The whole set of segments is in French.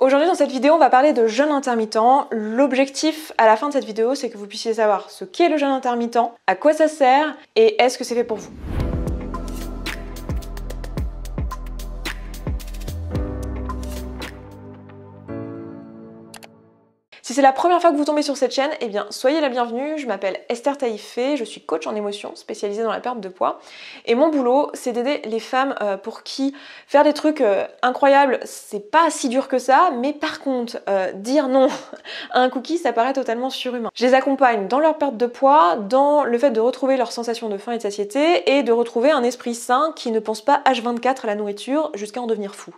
Aujourd'hui dans cette vidéo on va parler de jeûne intermittent. L'objectif à la fin de cette vidéo c'est que vous puissiez savoir ce qu'est le jeûne intermittent, à quoi ça sert et est-ce que c'est fait pour vous. Si c'est la première fois que vous tombez sur cette chaîne, eh bien soyez la bienvenue, je m'appelle Esther Taïfé, je suis coach en émotion spécialisée dans la perte de poids et mon boulot c'est d'aider les femmes pour qui faire des trucs incroyables c'est pas si dur que ça, mais par contre dire non à un cookie ça paraît totalement surhumain. Je les accompagne dans leur perte de poids, dans le fait de retrouver leur sensation de faim et de satiété et de retrouver un esprit sain qui ne pense pas H24 à la nourriture jusqu'à en devenir fou.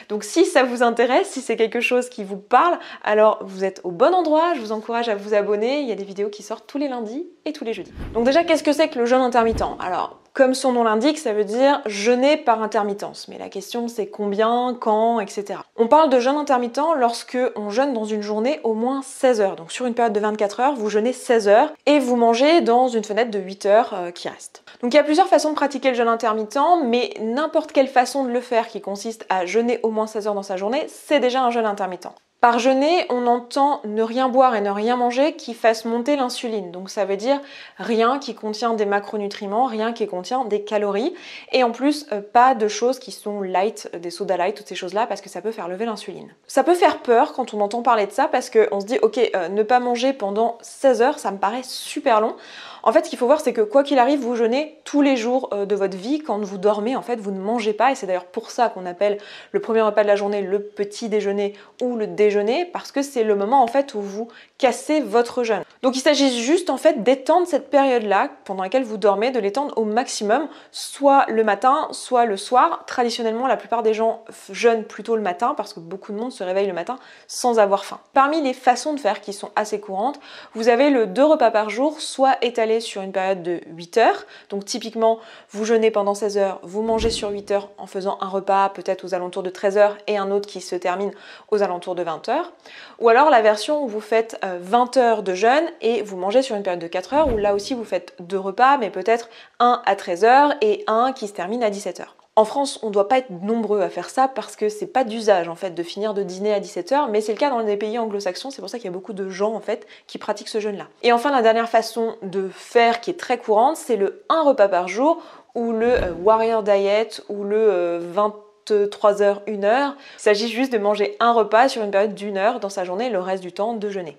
Donc si ça vous intéresse, si c'est quelque chose qui vous parle, alors vous êtes au bon endroit, je vous encourage à vous abonner, il y a des vidéos qui sortent tous les lundis et tous les jeudis. Donc déjà, qu'est-ce que c'est que le jeûne intermittent? Alors, comme son nom l'indique, ça veut dire jeûner par intermittence. Mais la question c'est combien, quand, etc. On parle de jeûne intermittent lorsque on jeûne dans une journée au moins 16 heures. Donc sur une période de 24 heures, vous jeûnez 16 heures et vous mangez dans une fenêtre de 8 heures qui reste. Donc il y a plusieurs façons de pratiquer le jeûne intermittent, mais n'importe quelle façon de le faire qui consiste à jeûner au moins 16 heures dans sa journée, c'est déjà un jeûne intermittent. Par jeûner, on entend ne rien boire et ne rien manger qui fasse monter l'insuline. Donc ça veut dire rien qui contient des macronutriments, rien qui contient des calories. Et en plus, pas de choses qui sont light, des sodas light, toutes ces choses-là, parce que ça peut faire lever l'insuline. Ça peut faire peur quand on entend parler de ça, parce qu'on se dit, ok, ne pas manger pendant 16 heures, ça me paraît super long. En fait, ce qu'il faut voir, c'est que quoi qu'il arrive, vous jeûnez tous les jours de votre vie. Quand vous dormez, en fait, vous ne mangez pas. Et c'est d'ailleurs pour ça qu'on appelle le premier repas de la journée le petit déjeuner ou le déjeuner, parce que c'est le moment en fait où vous cassez votre jeûne. Donc il s'agit juste en fait d'étendre cette période-là pendant laquelle vous dormez, de l'étendre au maximum, soit le matin, soit le soir. Traditionnellement, la plupart des gens jeûnent plutôt le matin parce que beaucoup de monde se réveille le matin sans avoir faim. Parmi les façons de faire qui sont assez courantes, vous avez le 2 repas par jour, soit étalé sur une période de 8 heures. Donc typiquement, vous jeûnez pendant 16 heures, vous mangez sur 8 heures en faisant un repas peut-être aux alentours de 13 heures et un autre qui se termine aux alentours de 20 heures. Ou alors la version où vous faites 20 heures de jeûne et vous mangez sur une période de 4 heures, où là aussi vous faites 2 repas, mais peut-être un à 13 heures et un qui se termine à 17 heures. En France, on ne doit pas être nombreux à faire ça parce que c'est pas d'usage en fait de finir de dîner à 17 heures, mais c'est le cas dans les pays anglo-saxons, c'est pour ça qu'il y a beaucoup de gens en fait qui pratiquent ce jeûne-là. Et enfin, la dernière façon de faire qui est très courante, c'est le 1 repas par jour ou le Warrior Diet ou le 23 heures, 1 heure. Il s'agit juste de manger un repas sur une période d'1 heure dans sa journée, le reste du temps de jeûner.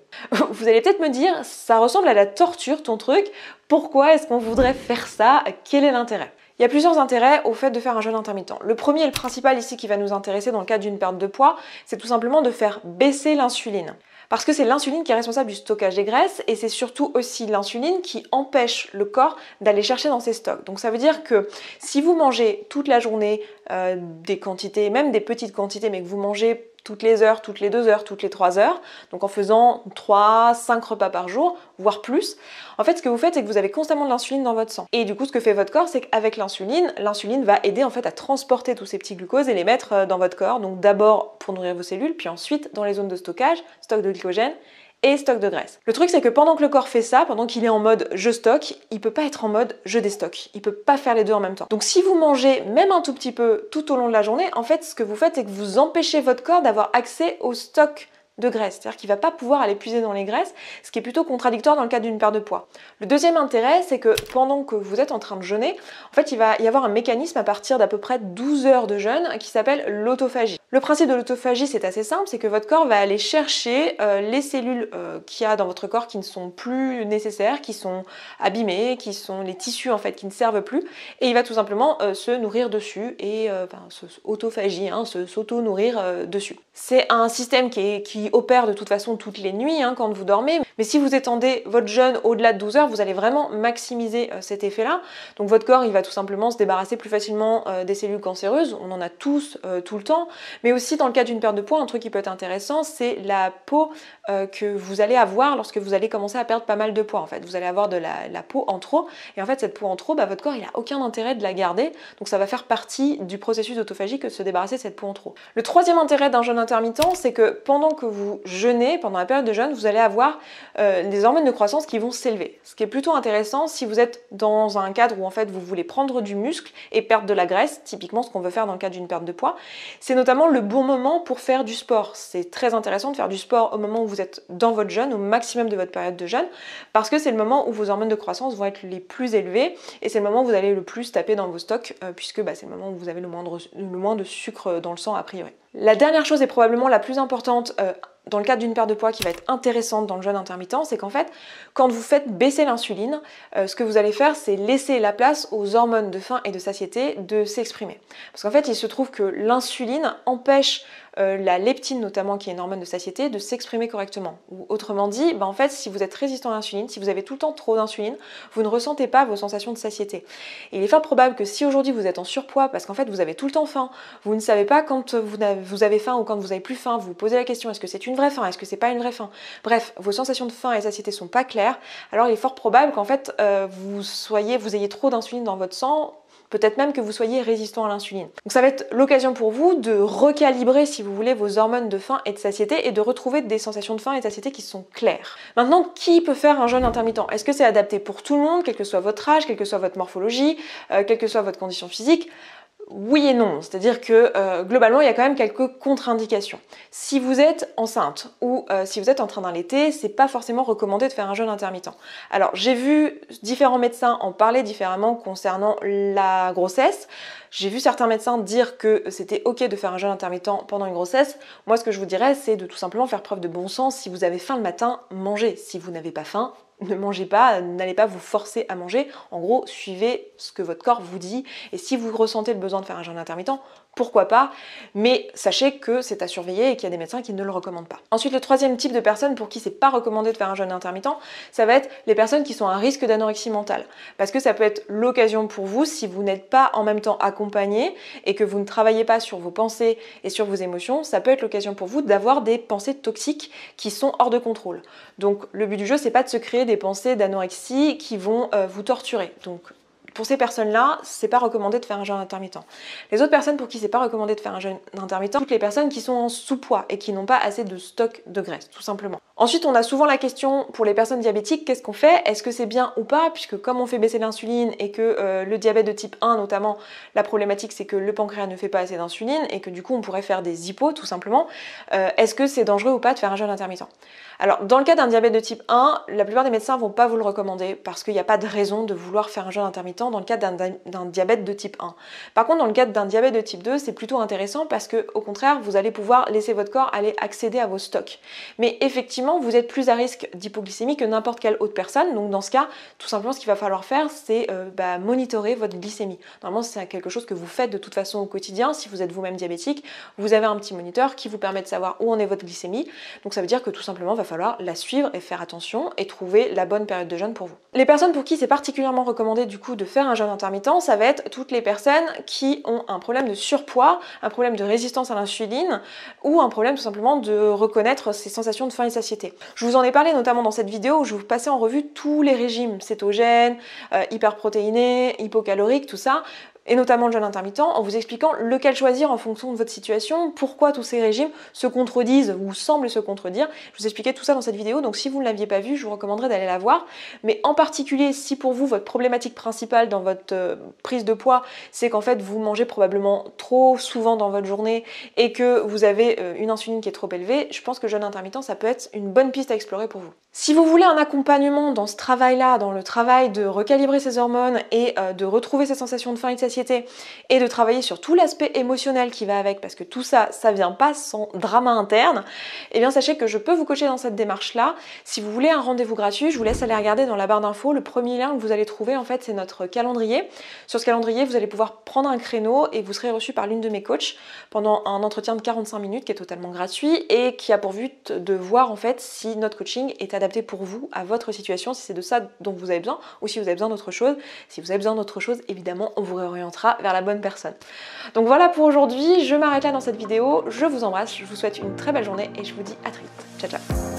Vous allez peut-être me dire, ça ressemble à la torture ton truc, pourquoi est-ce qu'on voudrait faire ça? Quel est l'intérêt? Il y a plusieurs intérêts au fait de faire un jeûne intermittent. Le premier et le principal ici qui va nous intéresser dans le cadre d'une perte de poids, c'est tout simplement de faire baisser l'insuline. Parce que c'est l'insuline qui est responsable du stockage des graisses et c'est surtout aussi l'insuline qui empêche le corps d'aller chercher dans ses stocks. Donc ça veut dire que si vous mangez toute la journée des quantités, même des petites quantités, mais que vous mangez toutes les heures, toutes les 2 heures, toutes les 3 heures, donc en faisant 3, 5 repas par jour, voire plus, en fait ce que vous faites c'est que vous avez constamment de l'insuline dans votre sang. Et du coup ce que fait votre corps c'est qu'avec l'insuline, l'insuline va aider en fait à transporter tous ces petits glucoses et les mettre dans votre corps, donc d'abord pour nourrir vos cellules, puis ensuite dans les zones de stockage, stock de glycogène, et stock de graisse. Le truc c'est que pendant que le corps fait ça, pendant qu'il est en mode je stocke, il peut pas être en mode je déstocke. Il peut pas faire les deux en même temps. Donc si vous mangez même un tout petit peu tout au long de la journée, en fait ce que vous faites c'est que vous empêchez votre corps d'avoir accès au stock de graisse, c'est-à-dire qu'il ne va pas pouvoir aller puiser dans les graisses, ce qui est plutôt contradictoire dans le cadre d'une perte de poids. Le deuxième intérêt, c'est que pendant que vous êtes en train de jeûner, en fait, il va y avoir un mécanisme à partir d'à peu près 12 heures de jeûne qui s'appelle l'autophagie. Le principe de l'autophagie, c'est assez simple, c'est que votre corps va aller chercher les cellules qu'il y a dans votre corps qui ne sont plus nécessaires, qui sont abîmées, qui sont les tissus en fait qui ne servent plus, et il va tout simplement se nourrir dessus et autophagie, s'auto-nourrir dessus. C'est un système qui opère de toute façon toutes les nuits quand vous dormez, mais si vous étendez votre jeûne au-delà de 12 heures, vous allez vraiment maximiser cet effet-là. Donc votre corps, il va tout simplement se débarrasser plus facilement des cellules cancéreuses, on en a tous tout le temps, mais aussi dans le cas d'une perte de poids, un truc qui peut être intéressant, c'est la peau que vous allez avoir lorsque vous allez commencer à perdre pas mal de poids. En fait, vous allez avoir de la peau en trop, et en fait cette peau en trop, votre corps il a aucun intérêt de la garder, donc ça va faire partie du processus d'autophagie que de se débarrasser de cette peau en trop. Le troisième intérêt d'un jeûne intermittent, c'est que pendant que vous jeûnez, pendant la période de jeûne, vous allez avoir des hormones de croissance qui vont s'élever. Ce qui est plutôt intéressant si vous êtes dans un cadre où en fait vous voulez prendre du muscle et perdre de la graisse, typiquement ce qu'on veut faire dans le cadre d'une perte de poids. C'est notamment le bon moment pour faire du sport. C'est très intéressant de faire du sport au moment où vous êtes dans votre jeûne, au maximum de votre période de jeûne, parce que c'est le moment où vos hormones de croissance vont être les plus élevées et c'est le moment où vous allez le plus taper dans vos stocks puisque c'est le moment où vous avez le moins de sucre dans le sang a priori. La dernière chose et probablement la plus importante dans le cadre d'une perte de poids qui va être intéressante dans le jeûne intermittent, c'est qu'en fait, quand vous faites baisser l'insuline, ce que vous allez faire, c'est laisser la place aux hormones de faim et de satiété de s'exprimer. Parce qu'en fait, il se trouve que l'insuline empêche la leptine notamment, qui est une hormone de satiété, de s'exprimer correctement. Ou autrement dit, en fait, si vous êtes résistant à l'insuline, si vous avez tout le temps trop d'insuline, vous ne ressentez pas vos sensations de satiété. Et il est fort probable que si aujourd'hui vous êtes en surpoids, parce qu'en fait vous avez tout le temps faim, vous ne savez pas quand vous avez faim ou quand vous avez plus faim, vous vous posez la question, est-ce que c'est une vraie faim, est-ce que c'est pas une vraie faim? Bref, vos sensations de faim et de satiété sont pas claires, alors il est fort probable qu'en fait vous ayez trop d'insuline dans votre sang, peut-être même que vous soyez résistant à l'insuline. Donc ça va être l'occasion pour vous de recalibrer, si vous voulez, vos hormones de faim et de satiété et de retrouver des sensations de faim et de satiété qui sont claires. Maintenant, qui peut faire un jeûne intermittent? Est-ce que c'est adapté pour tout le monde, quel que soit votre âge, quelle que soit votre morphologie, quelle que soit votre condition physique? Oui et non, c'est-à-dire que globalement il y a quand même quelques contre-indications. Si vous êtes enceinte ou si vous êtes en train d'allaiter, c'est pas forcément recommandé de faire un jeûne intermittent. Alors j'ai vu différents médecins en parler différemment concernant la grossesse. J'ai vu certains médecins dire que c'était ok de faire un jeûne intermittent pendant une grossesse. Moi ce que je vous dirais c'est de tout simplement faire preuve de bon sens. Si vous avez faim le matin, mangez. Si vous n'avez pas faim, ne mangez pas, n'allez pas vous forcer à manger. En gros, suivez ce que votre corps vous dit. Et si vous ressentez le besoin de faire un jeûne intermittent, pourquoi pas, mais sachez que c'est à surveiller et qu'il y a des médecins qui ne le recommandent pas. Ensuite, le troisième type de personnes pour qui c'est pas recommandé de faire un jeûne intermittent, ça va être les personnes qui sont à risque d'anorexie mentale. Parce que ça peut être l'occasion pour vous, si vous n'êtes pas en même temps accompagné et que vous ne travaillez pas sur vos pensées et sur vos émotions, ça peut être l'occasion pour vous d'avoir des pensées toxiques qui sont hors de contrôle. Donc le but du jeu, c'est pas de se créer des pensées d'anorexie qui vont vous torturer. Donc pour ces personnes-là, c'est pas recommandé de faire un jeûne intermittent. Les autres personnes pour qui c'est pas recommandé de faire un jeûne intermittent, toutes les personnes qui sont en sous-poids et qui n'ont pas assez de stock de graisse, tout simplement. Ensuite, on a souvent la question pour les personnes diabétiques, qu'est-ce qu'on fait? Est-ce que c'est bien ou pas? Puisque comme on fait baisser l'insuline et que le diabète de type 1 notamment, la problématique c'est que le pancréas ne fait pas assez d'insuline et que du coup on pourrait faire des hypos tout simplement. Est-ce que c'est dangereux ou pas de faire un jeûne intermittent? Alors dans le cas d'un diabète de type 1, la plupart des médecins vont pas vous le recommander parce qu'il n'y a pas de raison de vouloir faire un jeûne intermittent dans le cadre d'un diabète de type 1. Par contre, dans le cadre d'un diabète de type 2, c'est plutôt intéressant parce que au contraire, vous allez pouvoir laisser votre corps aller accéder à vos stocks. Mais effectivement, vous êtes plus à risque d'hypoglycémie que n'importe quelle autre personne. Donc dans ce cas, tout simplement, ce qu'il va falloir faire, c'est monitorer votre glycémie. Normalement, c'est quelque chose que vous faites de toute façon au quotidien. Si vous êtes vous-même diabétique, vous avez un petit moniteur qui vous permet de savoir où en est votre glycémie. Donc ça veut dire que tout simplement, il va falloir la suivre et faire attention et trouver la bonne période de jeûne pour vous. Les personnes pour qui c'est particulièrement recommandé du coup de faire un jeûne intermittent, ça va être toutes les personnes qui ont un problème de surpoids, un problème de résistance à l'insuline ou un problème tout simplement de reconnaître ces sensations de faim et de satiété. Je vous en ai parlé notamment dans cette vidéo où je vous passais en revue tous les régimes cétogènes, hyperprotéinés, hypocaloriques, tout ça, et notamment le jeûne intermittent, en vous expliquant lequel choisir en fonction de votre situation, pourquoi tous ces régimes se contredisent ou semblent se contredire. Je vous expliquais tout ça dans cette vidéo, donc si vous ne l'aviez pas vue, je vous recommanderais d'aller la voir. Mais en particulier, si pour vous, votre problématique principale dans votre prise de poids, c'est qu'en fait, vous mangez probablement trop souvent dans votre journée et que vous avez une insuline qui est trop élevée, je pense que le jeûne intermittent, ça peut être une bonne piste à explorer pour vous. Si vous voulez un accompagnement dans ce travail-là, dans le travail de recalibrer ses hormones et de retrouver ses sensations de faim et de satiété et de travailler sur tout l'aspect émotionnel qui va avec, parce que tout ça, ça vient pas sans drama interne, eh bien sachez que je peux vous coacher dans cette démarche-là. Si vous voulez un rendez-vous gratuit, je vous laisse aller regarder dans la barre d'infos. Le premier lien que vous allez trouver, en fait, c'est notre calendrier. Sur ce calendrier, vous allez pouvoir prendre un créneau et vous serez reçu par l'une de mes coachs pendant un entretien de 45 minutes qui est totalement gratuit et qui a pour but de voir en fait si notre coaching est adapté pour vous, à votre situation, si c'est de ça dont vous avez besoin ou si vous avez besoin d'autre chose. Si vous avez besoin d'autre chose, évidemment, on vous réorientera vers la bonne personne. Donc voilà pour aujourd'hui, je m'arrête là dans cette vidéo, je vous embrasse, je vous souhaite une très belle journée et je vous dis à très vite. Ciao ciao.